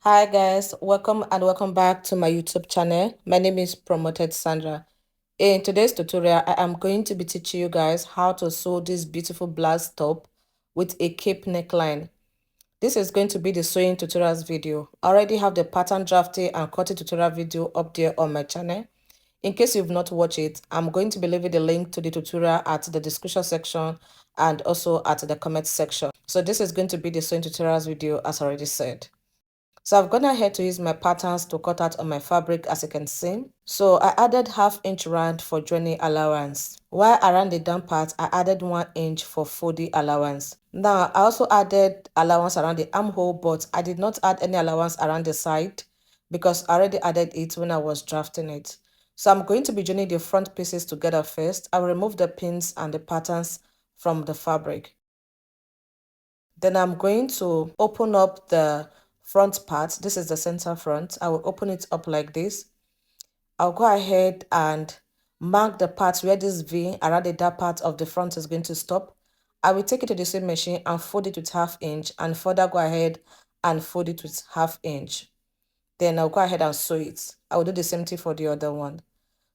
Hi guys, welcome back to my YouTube channel. My name is Promoted Sandra. In today's tutorial, I am going to be teaching you guys how to sew this beautiful blouse top with a cape neckline. This is going to be the sewing tutorials video. I already have the pattern drafting and cutting tutorial video up there on my channel. In case you've not watched it, I'm going to be leaving the link to the tutorial at the description section and also at the comment section. So this is going to be the sewing tutorials video as already said. So I've gone ahead to use my patterns to cut out on my fabric as you can see. So I added 1/2 inch round for joining allowance. While around the down part, I added 1 inch for folding allowance. Now I also added allowance around the armhole, but I did not add any allowance around the side because I already added it when I was drafting it. So I'm going to be joining the front pieces together first. I will remove the pins and the patterns from the fabric. Then I'm going to open up the front part. This is the center front. I will open it up like this. I'll go ahead and mark the part where this V around the dark part of the front is going to stop. I will take it to the sewing machine and fold it with 1/2 inch and further go ahead and fold it with 1/2 inch. Then I'll go ahead and sew it. I will do the same thing for the other one.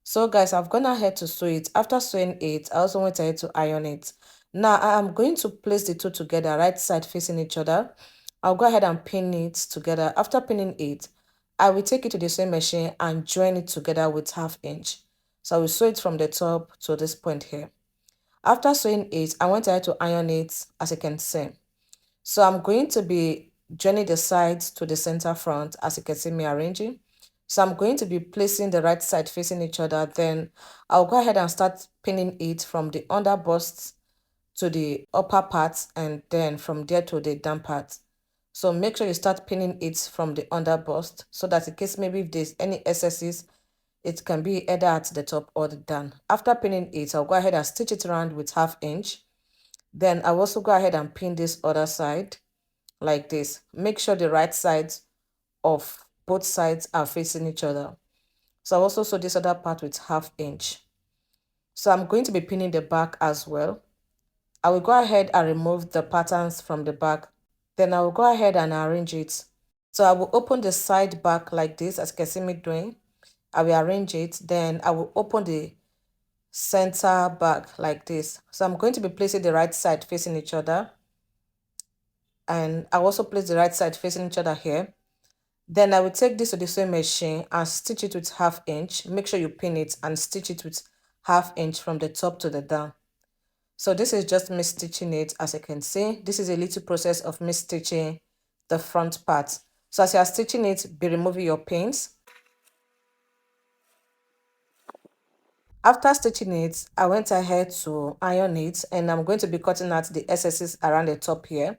So guys, I've gone ahead to sew it. After sewing it, I also went ahead to iron it. Now I am going to place the two together, right side facing each other. I'll go ahead and pin it together. After pinning it, I will take it to the sewing machine and join it together with 1/2 inch. So I will sew it from the top to this point here. After sewing it, I went ahead to iron it as you can see. So I'm going to be joining the sides to the center front as you can see me arranging. So I'm going to be placing the right side facing each other. Then I'll go ahead and start pinning it from the under bust to the upper part and then from there to the down part. So make sure you start pinning it from the under bust so that in case maybe if there's any excesses, it can be either at the top or the down. After pinning it, I'll go ahead and stitch it around with 1/2 inch. Then I'll also go ahead and pin this other side like this. Make sure the right sides of both sides are facing each other. So I'll also sew this other part with 1/2 inch. So I'm going to be pinning the back as well. I will go ahead and remove the patterns from the back. Then I will go ahead and arrange it. So I will open the side back like this as you can see me doing. I will arrange it. Then I will open the center back like this. So I'm going to be placing the right side facing each other. And I also place the right side facing each other here. Then I will take this to the sewing machine and stitch it with 1/2 inch. Make sure you pin it and stitch it with 1/2 inch from the top to the down. So this is just me stitching it as you can see. This is a little process of me stitching the front part. So as you are stitching it, be removing your pins. After stitching it, I went ahead to iron it and I'm going to be cutting out the excesses around the top here.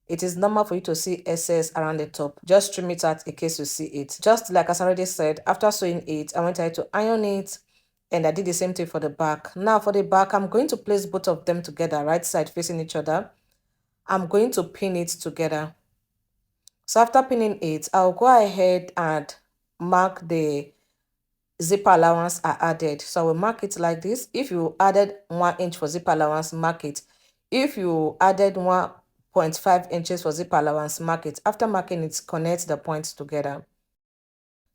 It is normal for you to see excess around the top. Just trim it out in case you see it. Just like as I already said, after sewing it, I went ahead to iron it and I did the same thing for the back. Now for the back, I'm going to place both of them together, right side facing each other. I'm going to pin it together. So after pinning it, I'll go ahead and mark the zipper allowance I added. So I will mark it like this. If you added 1 inch for zipper allowance, mark it. If you added 1.5 inches for zipper allowance, mark it. After marking it, connect the points together.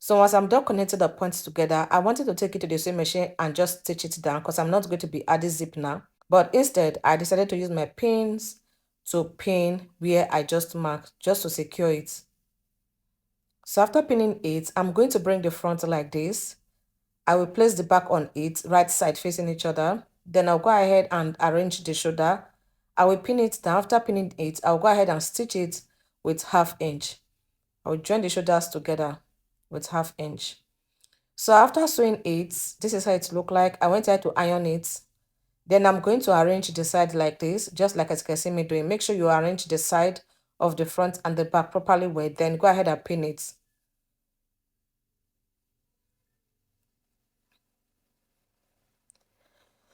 So once I'm done connecting the points together, I wanted to take it to the sewing machine and just stitch it down because I'm not going to be adding zip now. But instead, I decided to use my pins to pin where I just marked just to secure it. So after pinning it, I'm going to bring the front like this. I will place the back on it, right side facing each other. Then I'll go ahead and arrange the shoulder. I will pin it down. After pinning it, I'll go ahead and stitch it with 1/2 inch. I will join the shoulders together with 1/2 inch. So after sewing it, this is how it look like. I went ahead to iron it. Then I'm going to arrange the side like this, just like as you can see me doing. Make sure you arrange the side of the front and the back properly well. Then go ahead and pin it.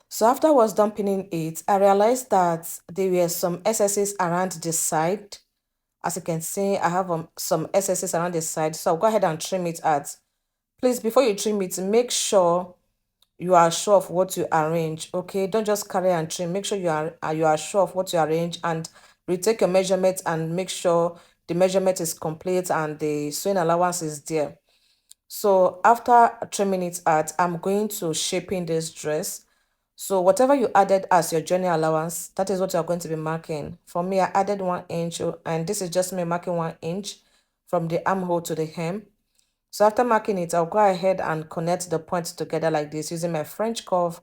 So after I was done pinning it, I realized that there were some excesses around the side. As you can see, I have some excesses around the side. So I'll go ahead and trim it out. Please, before you trim it, make sure you are sure of what you arrange. Okay, don't just carry and trim. Make sure you are sure of what you arrange and retake your measurements and make sure the measurement is complete and the sewing allowance is there. So after trimming it out, I'm going to shaping this dress. So whatever you added as your journey allowance, that is what you're going to be marking. For me, I added 1 inch, and this is just me marking 1 inch from the armhole to the hem. So after marking it, I'll go ahead and connect the points together like this using my French curve,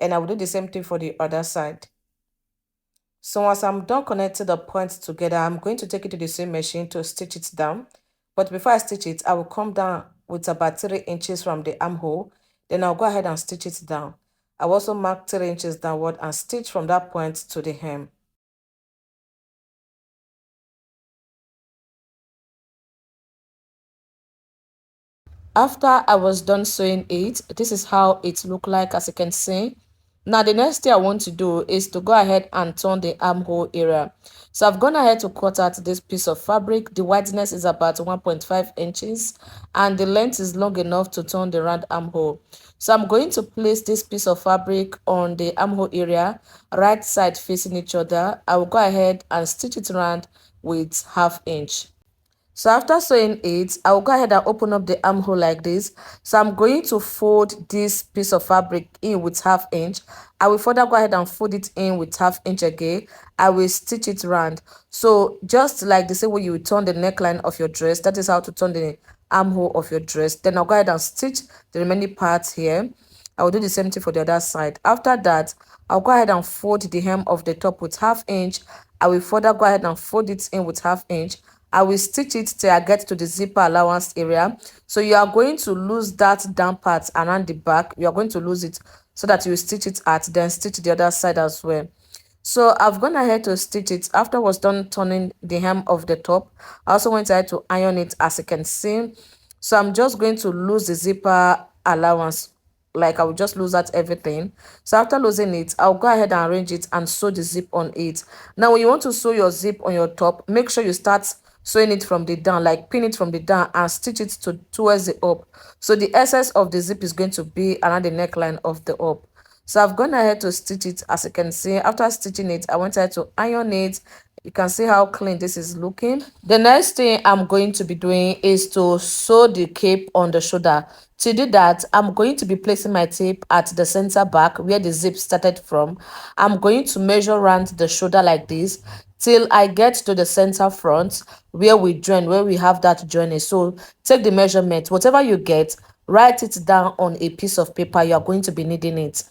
and I will do the same thing for the other side. So once I'm done connecting the points together, I'm going to take it to the sewing machine to stitch it down. But before I stitch it, I will come down with about 3 inches from the armhole. Then I'll go ahead and stitch it down. I'll also mark 3 inches downward and stitch from that point to the hem. After I was done sewing it, this is how it looked like, as you can see. Now the next thing I want to do is to go ahead and turn the armhole area. So I've gone ahead to cut out this piece of fabric. The wideness is about 1.5 inches and the length is long enough to turn the round armhole. So I'm going to place this piece of fabric on the armhole area, right side facing each other. I will go ahead and stitch it around with 1/2 inch. So after sewing it, I will go ahead and open up the armhole like this. So I'm going to fold this piece of fabric in with 1/2 inch. I will further go ahead and fold it in with 1/2 inch again. I will stitch it round. So just like the same way you would turn the neckline of your dress, that is how to turn the armhole of your dress. Then I'll go ahead and stitch the remaining parts here. I will do the same thing for the other side. After that, I'll go ahead and fold the hem of the top with 1/2 inch. I will further go ahead and fold it in with 1/2 inch. I will stitch it till I get to the zipper allowance area. So you are going to lose that down part around the back. You are going to lose it so that you stitch it at, then stitch the other side as well. So I've gone ahead to stitch it. After I was done turning the hem of the top, I also went ahead to iron it, as you can see. So I'm just going to lose the zipper allowance, like I will just lose out everything. So after losing it, I'll go ahead and arrange it and sew the zip on it. Now when you want to sew your zip on your top, make sure you start sewing it from the down, like pin it from the down and stitch it towards the up. So the excess of the zip is going to be around the neckline of the up. So I've gone ahead to stitch it, as you can see. After stitching it, I went ahead to iron it. You can see how clean this is looking. The next thing I'm going to be doing is to sew the cape on the shoulder. To do that, I'm going to be placing my tape at the center back where the zip started from. I'm going to measure around the shoulder like this till I get to the center front where we join, where we have that joining. So take the measurement, whatever you get, write it down on a piece of paper. You are going to be needing it.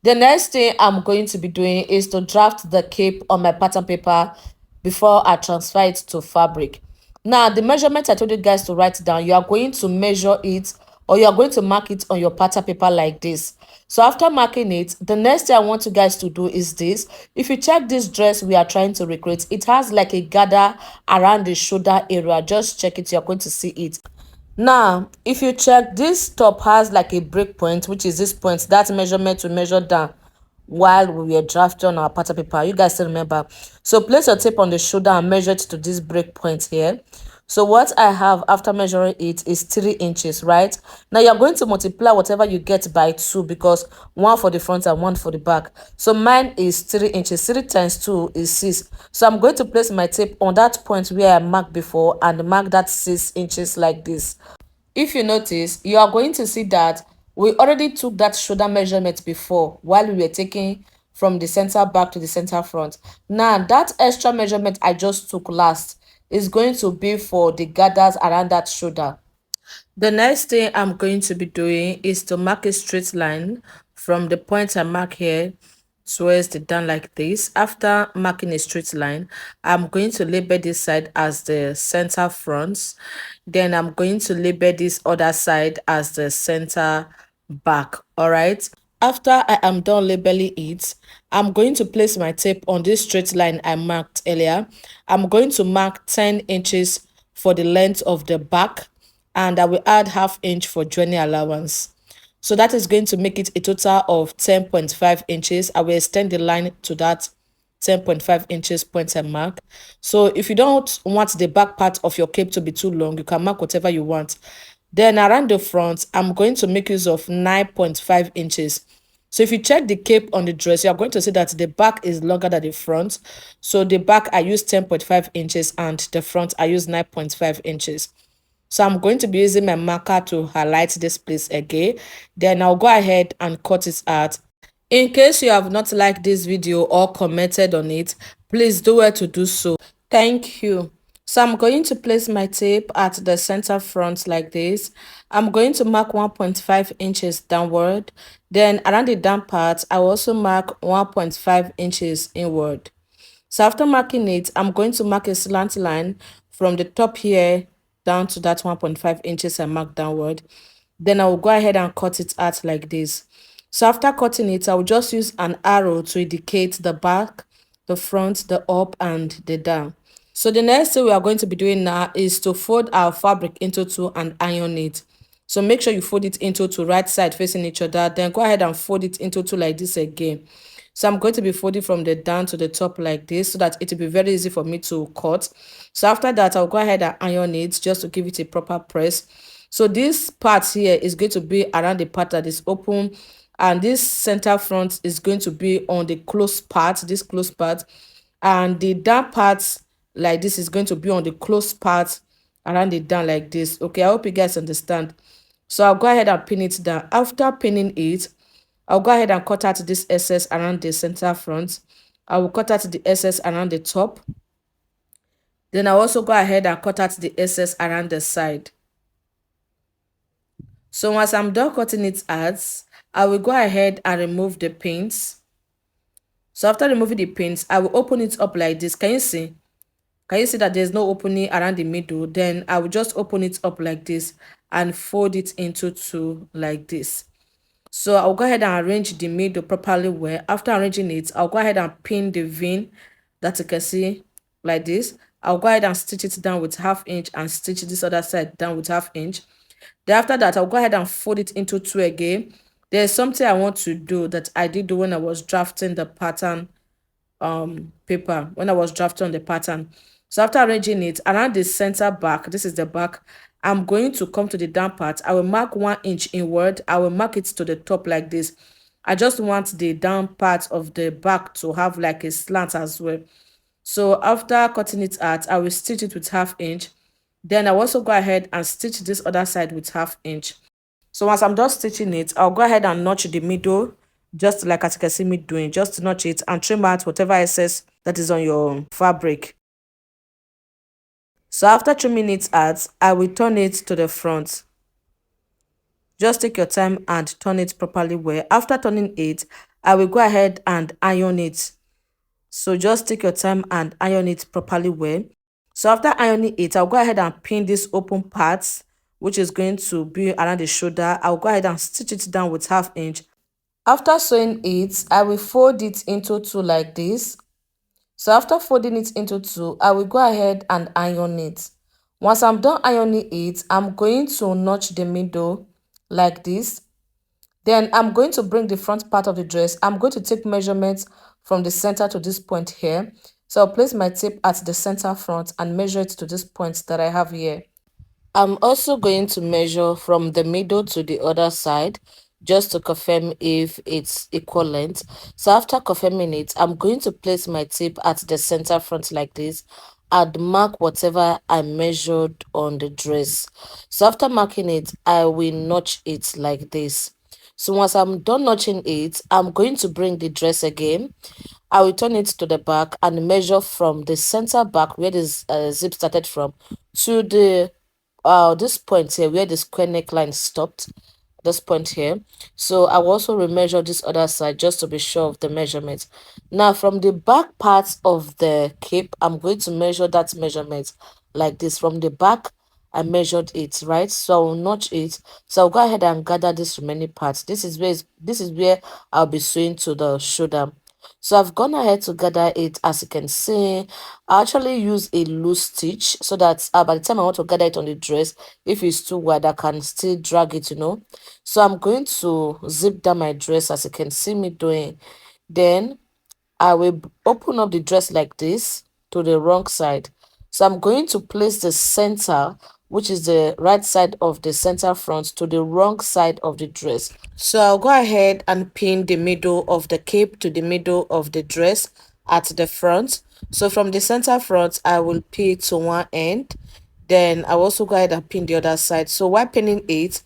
The next thing I'm going to be doing is to draft the cape on my pattern paper before I transfer it to fabric. Now, the measurement I told you guys to write down, you are going to measure it, or you are going to mark it on your pattern paper like this. So after marking it, the next thing I want you guys to do is this. If you check this dress we are trying to recreate, it has like a gather around the shoulder area. Just check it, you're going to see it. Now if you check, this top has like a break point, which is this point, that measurement we measured down while we were drafting on our pattern paper. You guys still remember? So place your tape on the shoulder and measure it to this break point here. So what I have after measuring it is 3 inches, right? Now you're going to multiply whatever you get by 2, because 1 for the front and 1 for the back. So mine is 3 inches. 3 times 2 is 6. So I'm going to place my tape on that point where I marked before and mark that 6 inches like this. If you notice, you are going to see that we already took that shoulder measurement before while we were taking from the center back to the center front. Now that extra measurement I just took last is going to be for the gathers around that shoulder. The next thing I'm going to be doing is to mark a straight line from the point I mark here towards the down like this. After marking a straight line, I'm going to label this side as the center front. Then I'm going to label this other side as the center back. All right. After I am done labeling it, I'm going to place my tape on this straight line I marked earlier. I'm going to mark 10 inches for the length of the back, and I will add 1/2 inch for journey allowance. So that is going to make it a total of 10.5 inches. I will extend the line to that 10.5 inches point and mark. So if you don't want the back part of your cape to be too long, you can mark whatever you want. Then around the front, I'm going to make use of 9.5 inches. So if you check the cape on the dress, you are going to see that the back is longer than the front. So the back I use 10.5 inches and the front I use 9.5 inches. So I'm going to be using my marker to highlight this place again. Then I'll go ahead and cut it out. In case you have not liked this video or commented on it, please do well to do so. Thank you. So I'm going to place my tape at the center front like this. I'm going to mark 1.5 inches downward. Then around the down part, I will also mark 1.5 inches inward. So after marking it, I'm going to mark a slant line from the top here down to that 1.5 inches I marked downward. Then I will go ahead and cut it out like this. So after cutting it, I will just use an arrow to indicate the back, the front, the up, and the down. So the next thing we are going to be doing now is to fold our fabric into two and iron it. So make sure you fold it into two, right side facing each other. Then go ahead and fold it into two like this again. So I'm going to be folding from the down to the top like this so that it will be very easy for me to cut. So after that, I'll go ahead and iron it just to give it a proper press. So this part here is going to be around the part that is open, and this center front is going to be on the closed part, this closed part, and the down part like this is going to be on the closed part around the down like this. Okay, I hope you guys understand. So I'll go ahead and pin it down. After pinning it, I'll go ahead and cut out this excess around the center front. I will cut out the excess around the top. Then I'll also go ahead and cut out the excess around the side. So once I'm done cutting it out, I will go ahead and remove the pins. So after removing the pins, I will open it up like this. Can you see? Can you see that there's no opening around the middle? Then I will just open it up like this and fold it into two like this. So I'll go ahead and arrange the middle properly well. After arranging it, I'll go ahead and pin the vein that you can see like this. I'll go ahead and stitch it down with 1/2 inch and stitch this other side down with 1/2 inch. Then after that, I'll go ahead and fold it into two again. There's something I want to do that I did do when I was drafting the pattern paper, when I was drafting on the pattern. So after arranging it around the center back, this is the back, I'm going to come to the down part. I will mark 1 inch inward. I will mark it to the top like this. I just want the down part of the back to have like a slant as well. So after cutting it out, I will stitch it with 1/2 inch. Then I'll also go ahead and stitch this other side with 1/2 inch. So once I'm done stitching it, I'll go ahead and notch the middle, just like as you can see me doing. Just notch it and trim out whatever excess that is on your fabric. So after trimming it out, I will turn it to the front. Just take your time and turn it properly well. After turning it, I will go ahead and iron it. So just take your time and iron it properly well. So after ironing it, I'll go ahead and pin this open part, which is going to be around the shoulder. I'll go ahead and stitch it down with 1/2 inch. After sewing it, I will fold it into two like this. So after folding it into two, I will go ahead and iron it. Once I'm done ironing it, I'm going to notch the middle like this. Then I'm going to bring the front part of the dress. I'm going to take measurements from the center to this point here. So I'll place my tape at the center front and measure it to this point that I have here. I'm also going to measure from the middle to the other side just to confirm if it's equal length. So after confirming it, I'm going to place my tape at the center front like this and mark whatever I measured on the dress. So after marking it, I will notch it like this. So once I'm done notching it, I'm going to bring the dress again. I will turn it to the back and measure from the center back where this zip started from to the this point here where the square neckline stopped, this point here. So I will also remeasure this other side just to be sure of the measurement. Now from the back part of the cape, I'm going to measure that measurement like this. From the back, I measured it, right? So I will notch it. So I'll go ahead and gather this remaining part. This is where I'll be sewing to the shoulder. So I've gone ahead to gather it. As you can see, I actually use a loose stitch so that by the time I want to gather it on the dress, if it's too wide, I can still drag it, you know. So I'm going to zip down my dress as you can see me doing. Then I will open up the dress like this to the wrong side. So I'm going to place the center which is the right side of the center front, to the wrong side of the dress. So I'll go ahead and pin the middle of the cape to the middle of the dress at the front. So from the center front, I will pin it to one end. Then I'll also go ahead and pin the other side. So while pinning it,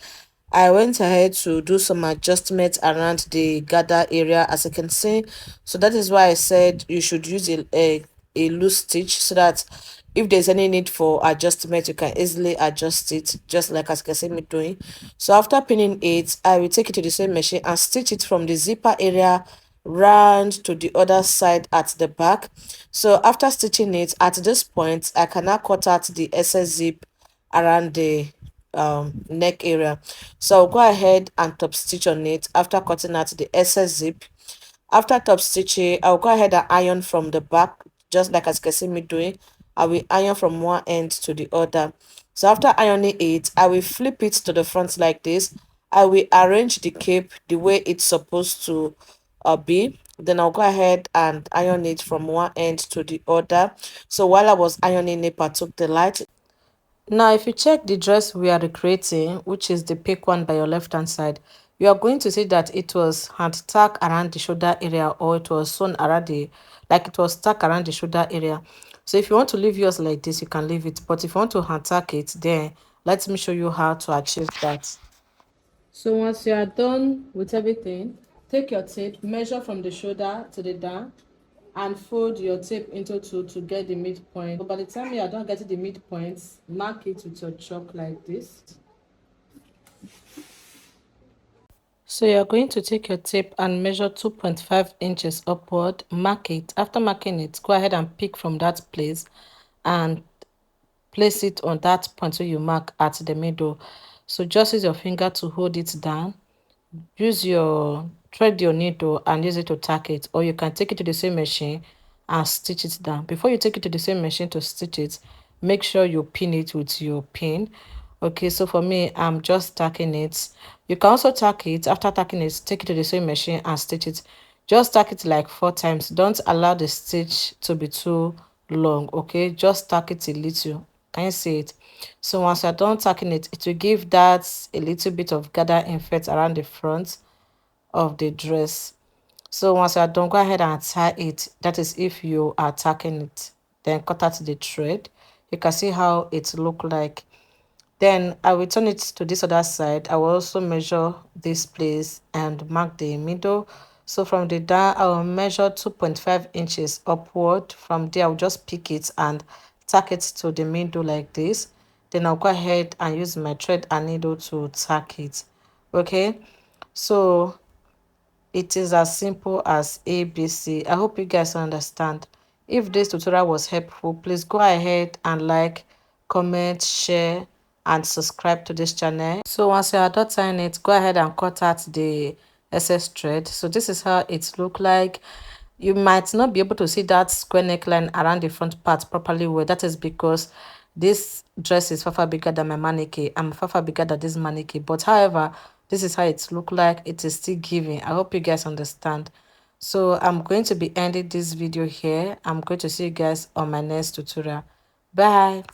I went ahead to do some adjustments around the gather area, as you can see. So that is why I said you should use a loose stitch, so that if there's any need for adjustment, you can easily adjust it, just like as you can see me doing. So after pinning it, I will take it to the same machine and stitch it from the zipper area round to the other side at the back. So after stitching it, at this point I can now cut out the excess zip around the neck area. So I'll go ahead and top stitch on it after cutting out the excess zip. After top stitching, I'll go ahead and iron from the back, just like as you can see me doing. I will iron from one end to the other. So after ironing it, I will flip it to the front like this. I will arrange the cape the way it's supposed to be. Then I'll go ahead and iron it from one end to the other. So while I was ironing it, I took the light. Now, if you check the dress we are recreating, which is the pink one by your left hand side, you are going to see that it was hand tack around the shoulder area, or it was sewn around the, like it was stuck around the shoulder area. So if you want to leave yours like this, you can leave it. But if you want to hand tack it, then let me show you how to achieve that. So once you are done with everything, take your tape, measure from the shoulder to the down, and fold your tape into two to get the midpoint. So by the time you are done getting the midpoint, mark it with your chalk like this. So you're going to take your tape and measure 2.5 inches upward, mark it. After marking it, go ahead and pick from that place and place it on that point where you mark at the middle. So just use your finger to hold it down. Use your thread your needle and use it to tack it, or you can take it to the same machine and stitch it down. Before you take it to the same machine to stitch it, make sure you pin it with your pin. Okay, so for me, I'm just tacking it. You can also tack it. After tacking it, take it to the same machine and stitch it. Just tack it like 4 times. Don't allow the stitch to be too long. Okay, just tack it a little. Can you see it? So once you're done tacking it, it will give that a little bit of gather effect around the front of the dress. So once you're done, go ahead and tie it. That is if you are tacking it. Then cut out the thread. You can see how it look like. Then I will turn it to this other side. I will also measure this place and mark the middle. So from the down, I will measure 2.5 inches upward. From there, I'll just pick it and tack it to the middle like this. Then I'll go ahead and use my thread and needle to tack it. Okay, so it is as simple as ABC. I hope you guys understand. If this tutorial was helpful, please go ahead and like, comment, share, and subscribe to this channel. So once you are done tying it, go ahead and cut out the excess thread. So this is how it look like. You might not be able to see that square neckline around the front part properly well. That is because this dress is far bigger than my mannequin. I'm far bigger than this mannequin. But however, this is how it look like. It is still giving. I hope you guys understand. So I'm going to be ending this video here. I'm going to see you guys on my next tutorial. Bye.